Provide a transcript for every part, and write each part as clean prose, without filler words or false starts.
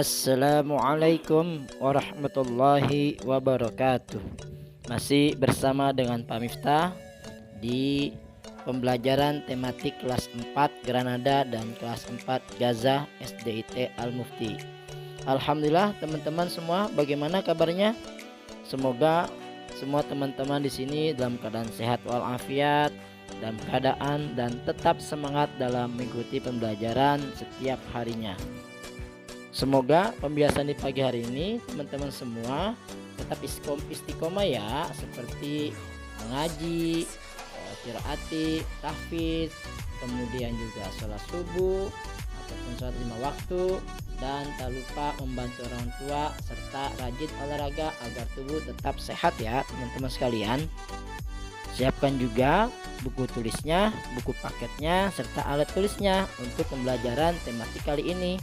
Assalamualaikum warahmatullahi wabarakatuh. Masih bersama dengan Pak Miftah di pembelajaran tematik kelas 4 Granada dan kelas 4 Gaza SDIT Al-Mufti. Alhamdulillah teman-teman semua, bagaimana kabarnya? Semoga semua teman-teman di sini dalam keadaan sehat walafiat, dalam keadaan dan tetap semangat dalam mengikuti pembelajaran setiap harinya. Semoga pembiasaan di pagi hari ini teman-teman semua tetap istiqomah ya, seperti mengaji, qiraati, tahfidz, kemudian juga sholat subuh ataupun sholat 5 waktu, dan tak lupa membantu orang tua serta rajin olahraga agar tubuh tetap sehat ya teman-teman sekalian. Siapkan juga buku tulisnya, buku paketnya, serta alat tulisnya untuk pembelajaran tematik kali ini.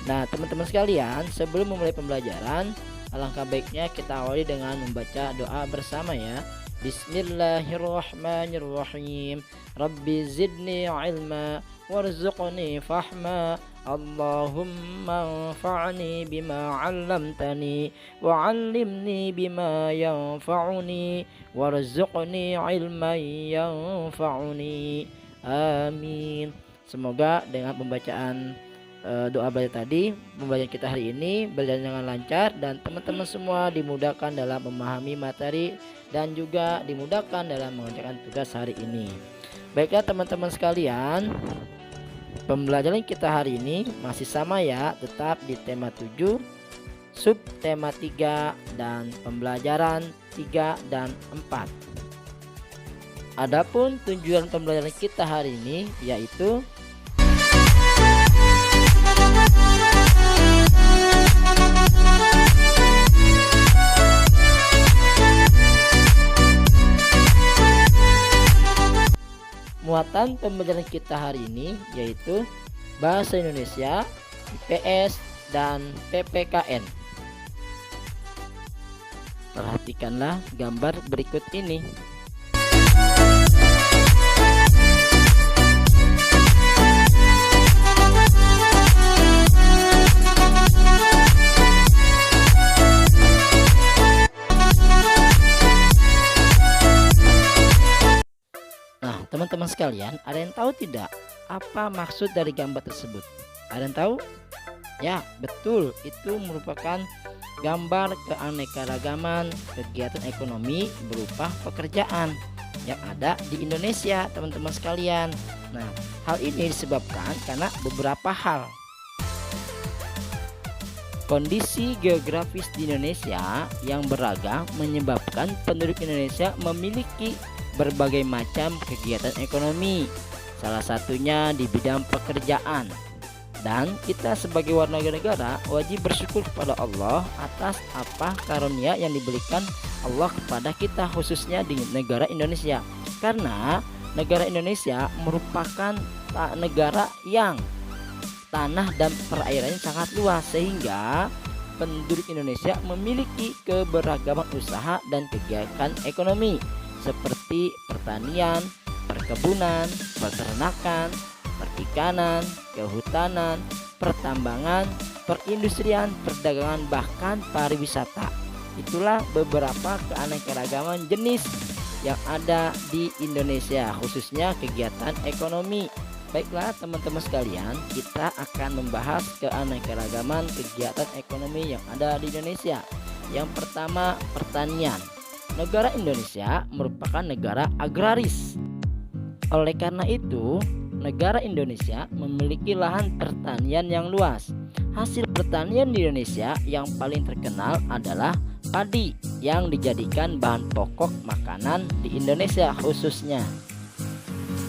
Nah teman-teman sekalian, sebelum memulai pembelajaran, alangkah baiknya kita awali dengan membaca doa bersama ya. Bismillahirrahmanirrahim. Rabbi zidni ilma warzuqni fahma. Allahumma anfa'ni bima 'allamtani wa 'allimni bima yanfa'uni warzuqni ilman yanfa'uni. Amin. Semoga dengan pembacaan doa belajar tadi, pembelajaran kita hari ini berjalan dengan lancar dan teman-teman semua dimudahkan dalam memahami materi dan juga dimudahkan dalam mengerjakan tugas hari ini. Baiklah teman-teman sekalian, pembelajaran kita hari ini masih sama ya, tetap di tema 7, sub tema 3 dan pembelajaran 3 dan 4. Adapun tujuan pembelajaran kita hari ini yaitu muatan pembelajaran kita hari ini yaitu Bahasa Indonesia, IPS, dan PPKN. Perhatikanlah gambar berikut ini. Teman-teman sekalian, ada yang tahu tidak apa maksud dari gambar tersebut? Ada yang tahu? Ya, betul, itu merupakan gambar keanekaragaman kegiatan ekonomi berupa pekerjaan yang ada di Indonesia, teman-teman sekalian. Nah, hal ini disebabkan karena beberapa hal. Kondisi geografis di Indonesia yang beragam menyebabkan penduduk Indonesia memiliki berbagai macam kegiatan ekonomi, salah satunya di bidang pekerjaan. Dan kita sebagai warga negara wajib bersyukur kepada Allah atas apa karunia yang diberikan Allah kepada kita, khususnya di negara Indonesia. Karena negara Indonesia merupakan negara yang tanah dan perairannya sangat luas, sehingga penduduk Indonesia memiliki keberagaman usaha dan kegiatan ekonomi seperti pertanian, perkebunan, peternakan, perikanan, kehutanan, pertambangan, perindustrian, perdagangan, bahkan pariwisata. Itulah beberapa keanekaragaman jenis yang ada di Indonesia, khususnya kegiatan ekonomi. Baiklah teman-teman sekalian, kita akan membahas keanekaragaman kegiatan ekonomi yang ada di Indonesia. Yang pertama, pertanian. Negara Indonesia merupakan negara agraris. Oleh karena itu, negara Indonesia memiliki lahan pertanian yang luas. Hasil pertanian di Indonesia yang paling terkenal adalah padi yang dijadikan bahan pokok makanan di Indonesia khususnya.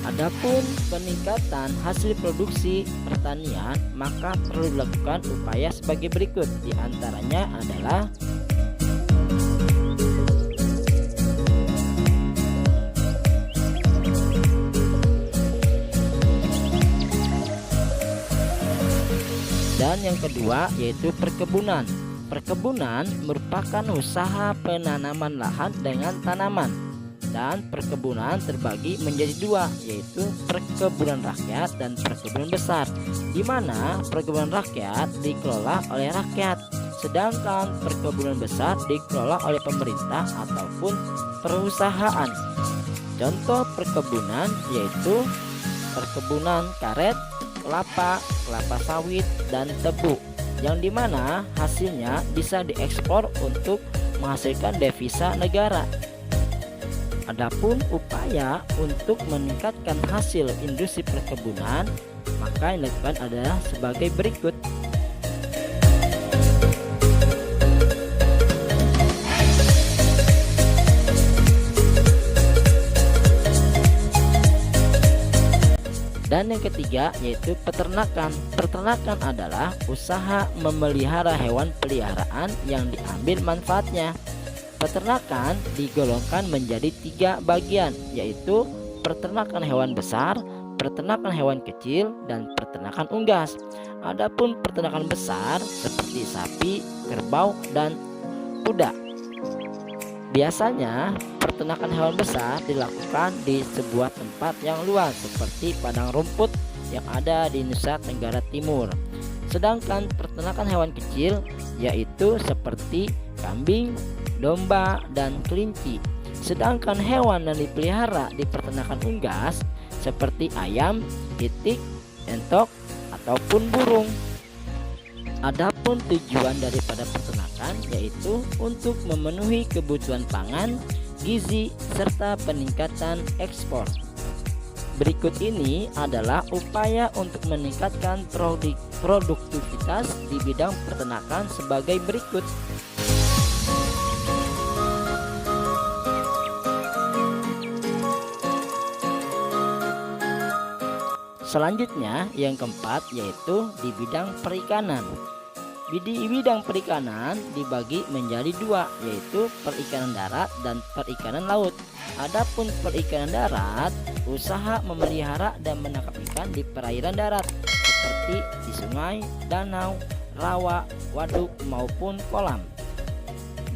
Adapun peningkatan hasil produksi pertanian, maka perlu dilakukan upaya sebagai berikut. Di antaranya adalah dan yang kedua yaitu perkebunan. Perkebunan merupakan usaha penanaman lahan dengan tanaman Dan perkebunan terbagi menjadi dua, yaitu perkebunan rakyat dan perkebunan besar, di mana perkebunan rakyat dikelola oleh rakyat, sedangkan perkebunan besar dikelola oleh pemerintah ataupun perusahaan. Contoh perkebunan yaitu perkebunan karet, kelapa, kelapa sawit, dan tebu, yang dimana hasilnya bisa diekspor untuk menghasilkan devisa negara. Adapun upaya untuk meningkatkan hasil industri perkebunan, maka yang dilakukan adalah sebagai berikut. Dan yang ketiga yaitu peternakan. Peternakan adalah usaha memelihara hewan peliharaan yang diambil manfaatnya. Peternakan digolongkan menjadi 3 bagian, yaitu peternakan hewan besar, peternakan hewan kecil, dan peternakan unggas. Adapun peternakan besar seperti sapi, kerbau, dan kuda. Biasanya peternakan hewan besar dilakukan di sebuah tempat yang luas seperti padang rumput yang ada di Nusa Tenggara Timur. Sedangkan peternakan hewan kecil yaitu seperti kambing, domba, dan kelinci. Sedangkan hewan yang dipelihara di peternakan unggas seperti ayam, itik, entok, ataupun burung. Adapun tujuan daripada peternakan yaitu untuk memenuhi kebutuhan pangan, gizi, serta peningkatan ekspor. Berikut ini adalah upaya untuk meningkatkan produktivitas di bidang peternakan sebagai berikut. Selanjutnya yang keempat yaitu di bidang perikanan. Di bidang perikanan dibagi menjadi 2, yaitu perikanan darat dan perikanan laut. Adapun perikanan darat, usaha memelihara dan menangkap ikan di perairan darat seperti di sungai, danau, rawa, waduk maupun kolam.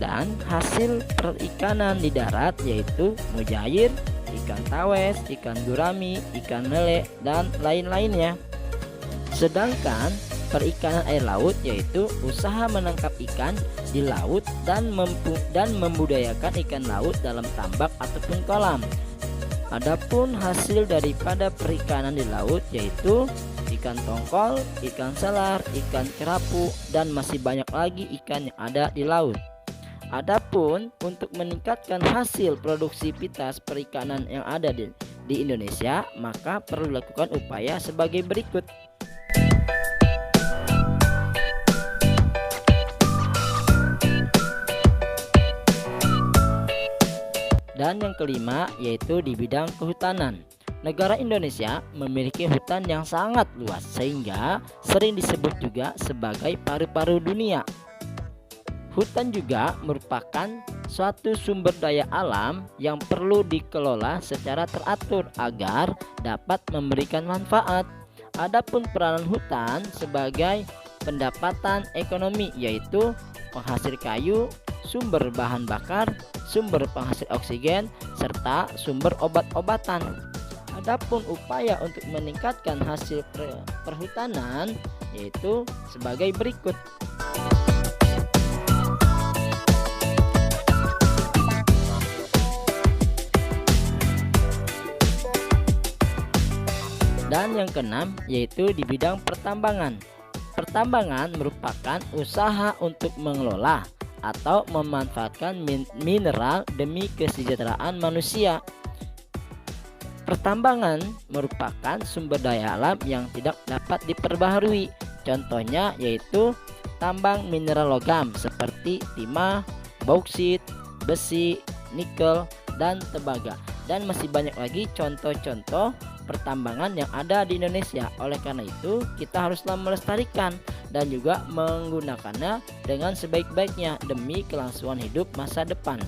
Dan hasil perikanan di darat yaitu mujair, ikan tawes, ikan gurami, ikan lele, dan lain-lainnya. Sedangkan perikanan air laut yaitu usaha menangkap ikan di laut dan membudidayakan ikan laut dalam tambak ataupun kolam. Adapun hasil daripada perikanan di laut yaitu ikan tongkol, ikan selar, ikan kerapu, dan masih banyak lagi ikan yang ada di laut. Adapun untuk meningkatkan hasil produksivitas perikanan yang ada di Indonesia, maka perlu dilakukan upaya sebagai berikut. Dan yang kelima yaitu di bidang kehutanan. Negara Indonesia memiliki hutan yang sangat luas sehingga sering disebut juga sebagai paru-paru dunia. Hutan juga merupakan suatu sumber daya alam yang perlu dikelola secara teratur agar dapat memberikan manfaat. Adapun peranan hutan sebagai pendapatan ekonomi yaitu penghasil kayu, sumber bahan bakar, sumber penghasil oksigen, serta sumber obat-obatan. Adapun upaya untuk meningkatkan hasil perhutanan yaitu sebagai berikut. Dan yang keenam yaitu di bidang pertambangan. Pertambangan merupakan usaha untuk mengelola atau memanfaatkan mineral demi kesejahteraan manusia. Pertambangan merupakan sumber daya alam yang tidak dapat diperbaharui. Contohnya yaitu tambang mineral logam seperti timah, bauksit, besi, nikel, dan tembaga. Dan masih banyak lagi contoh-contoh pertambangan yang ada di Indonesia. Oleh karena itu kita haruslah melestarikan dan juga menggunakannya dengan sebaik-baiknya demi kelangsungan hidup masa depan.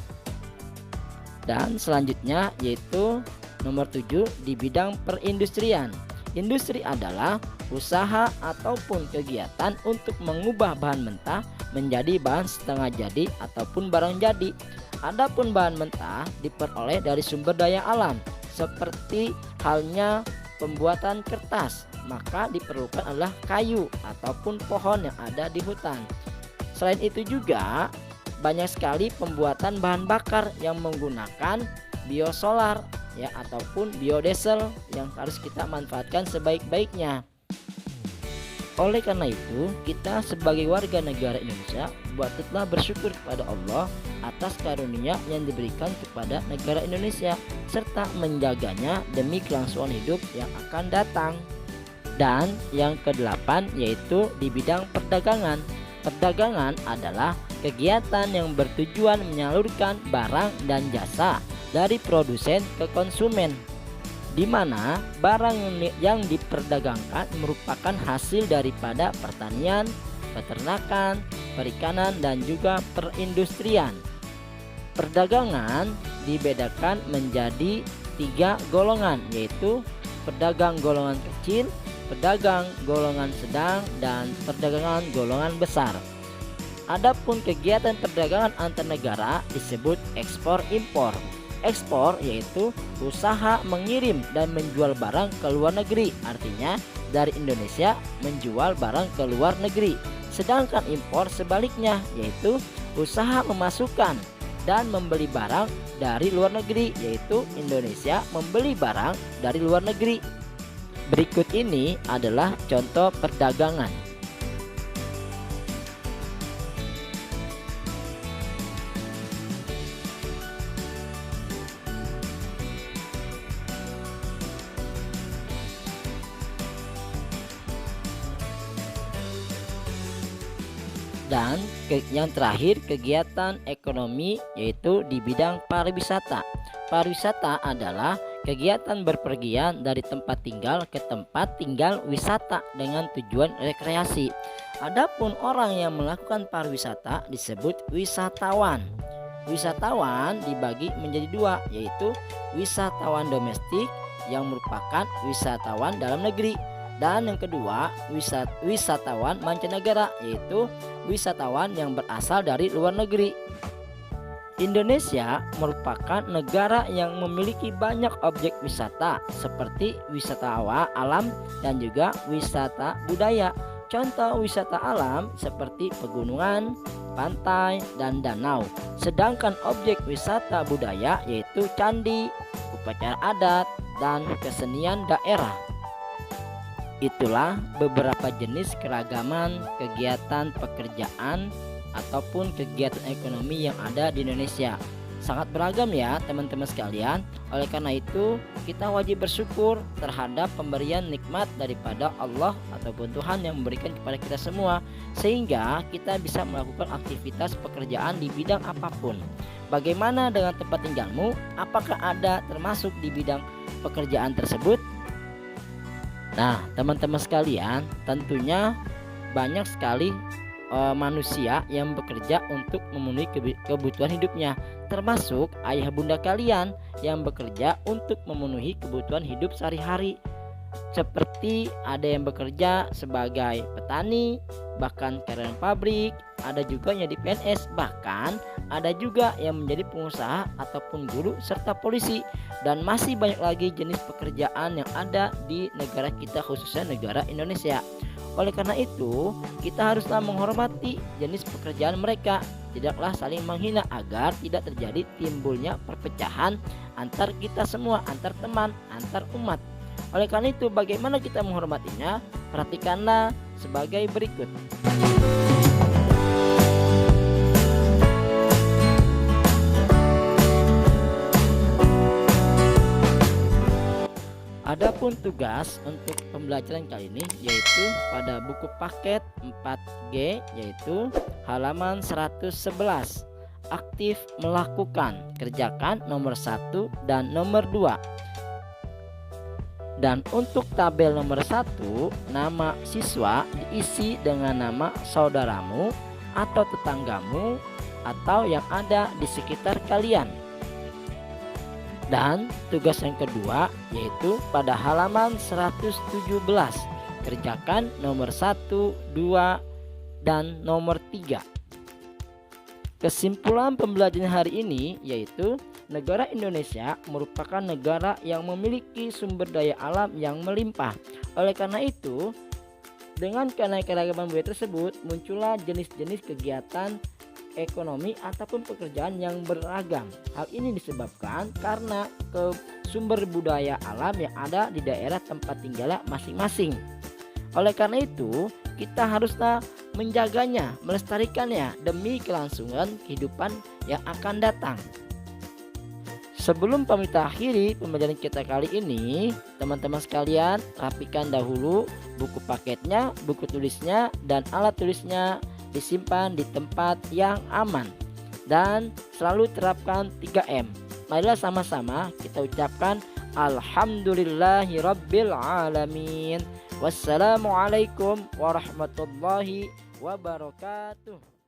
Dan selanjutnya yaitu nomor 7 di bidang perindustrian. Industri adalah usaha ataupun kegiatan untuk mengubah bahan mentah menjadi bahan setengah jadi ataupun barang jadi. Adapun bahan mentah diperoleh dari sumber daya alam seperti halnya pembuatan kertas, maka diperlukan adalah kayu ataupun pohon yang ada di hutan. Selain itu juga banyak sekali pembuatan bahan bakar yang menggunakan biosolar ya ataupun biodiesel yang harus kita manfaatkan sebaik-baiknya. Oleh karena itu, kita sebagai warga negara Indonesia patutlah bersyukur kepada Allah atas karunia yang diberikan kepada negara Indonesia serta menjaganya demi kelangsungan hidup yang akan datang. Dan yang kedelapan yaitu di bidang perdagangan. Perdagangan adalah kegiatan yang bertujuan menyalurkan barang dan jasa dari produsen ke konsumen, di mana barang yang diperdagangkan merupakan hasil daripada pertanian, peternakan, perikanan, dan juga perindustrian. Perdagangan dibedakan menjadi 3 golongan, yaitu pedagang golongan kecil, pedagang golongan sedang, dan perdagangan golongan besar. Adapun kegiatan perdagangan antar negara disebut ekspor impor. Ekspor yaitu usaha mengirim dan menjual barang ke luar negeri, artinya dari Indonesia menjual barang ke luar negeri. Sedangkan impor sebaliknya, yaitu usaha memasukkan dan membeli barang dari luar negeri, yaitu Indonesia membeli barang dari luar negeri. Berikut ini adalah contoh perdagangan. Dan yang terakhir kegiatan ekonomi yaitu di bidang pariwisata. Pariwisata adalah kegiatan berpergian dari tempat tinggal ke tempat tinggal wisata dengan tujuan rekreasi. Adapun orang yang melakukan pariwisata disebut wisatawan. Wisatawan dibagi menjadi 2, yaitu wisatawan domestik yang merupakan wisatawan dalam negeri, dan yang kedua wisatawan mancanegara, yaitu wisatawan yang berasal dari luar negeri. Indonesia merupakan negara yang memiliki banyak objek wisata seperti wisata alam dan juga wisata budaya. Contoh wisata alam seperti pegunungan, pantai, dan danau. Sedangkan objek wisata budaya yaitu candi, upacara adat, dan kesenian daerah. Itulah beberapa jenis keragaman kegiatan pekerjaan ataupun kegiatan ekonomi yang ada di Indonesia. Sangat beragam ya teman-teman sekalian. Oleh karena itu kita wajib bersyukur terhadap pemberian nikmat daripada Allah ataupun Tuhan yang memberikan kepada kita semua, sehingga kita bisa melakukan aktivitas pekerjaan di bidang apapun. Bagaimana dengan tempat tinggalmu? Apakah ada termasuk di bidang pekerjaan tersebut? Nah, teman-teman sekalian, tentunya banyak sekali manusia yang bekerja untuk memenuhi kebutuhan hidupnya, termasuk ayah bunda kalian yang bekerja untuk memenuhi kebutuhan hidup sehari-hari. Seperti ada yang bekerja sebagai petani, bahkan karyawan pabrik, ada juga yang di PNS, bahkan ada juga yang menjadi pengusaha ataupun guru serta polisi, dan masih banyak lagi jenis pekerjaan yang ada di negara kita, khususnya negara Indonesia. Oleh karena itu kita haruslah menghormati jenis pekerjaan mereka, tidaklah saling menghina agar tidak terjadi timbulnya perpecahan antar kita semua, antar teman, antar umat. Oleh karena itu bagaimana kita menghormatinya? Perhatikanlah sebagai berikut. Adapun tugas untuk pembelajaran kali ini yaitu pada buku paket 4G, yaitu halaman 111. Aktif melakukan, kerjakan nomor 1 dan nomor 2. Dan untuk tabel nomor 1, nama siswa diisi dengan nama saudaramu atau tetanggamu atau yang ada di sekitar kalian. Dan tugas yang kedua yaitu pada halaman 117, kerjakan nomor 1, 2, dan nomor 3. Kesimpulan pembelajaran hari ini yaitu negara Indonesia merupakan negara yang memiliki sumber daya alam yang melimpah. Oleh karena itu, dengan keanekaragaman budaya tersebut muncullah jenis-jenis kegiatan ekonomi ataupun pekerjaan yang beragam. Hal ini disebabkan karena sumber budaya alam yang ada di daerah tempat tinggalnya masing-masing. Oleh karena itu, kita haruslah menjaganya, melestarikannya demi kelangsungan kehidupan yang akan datang. Sebelum pamit akhiri pembelajaran kita kali ini, teman-teman sekalian rapikan dahulu buku paketnya, buku tulisnya, dan alat tulisnya disimpan di tempat yang aman. Dan selalu terapkan 3M. Marilah sama-sama kita ucapkan Alhamdulillahirabbil alamin. Wassalamualaikum warahmatullahi wabarakatuh.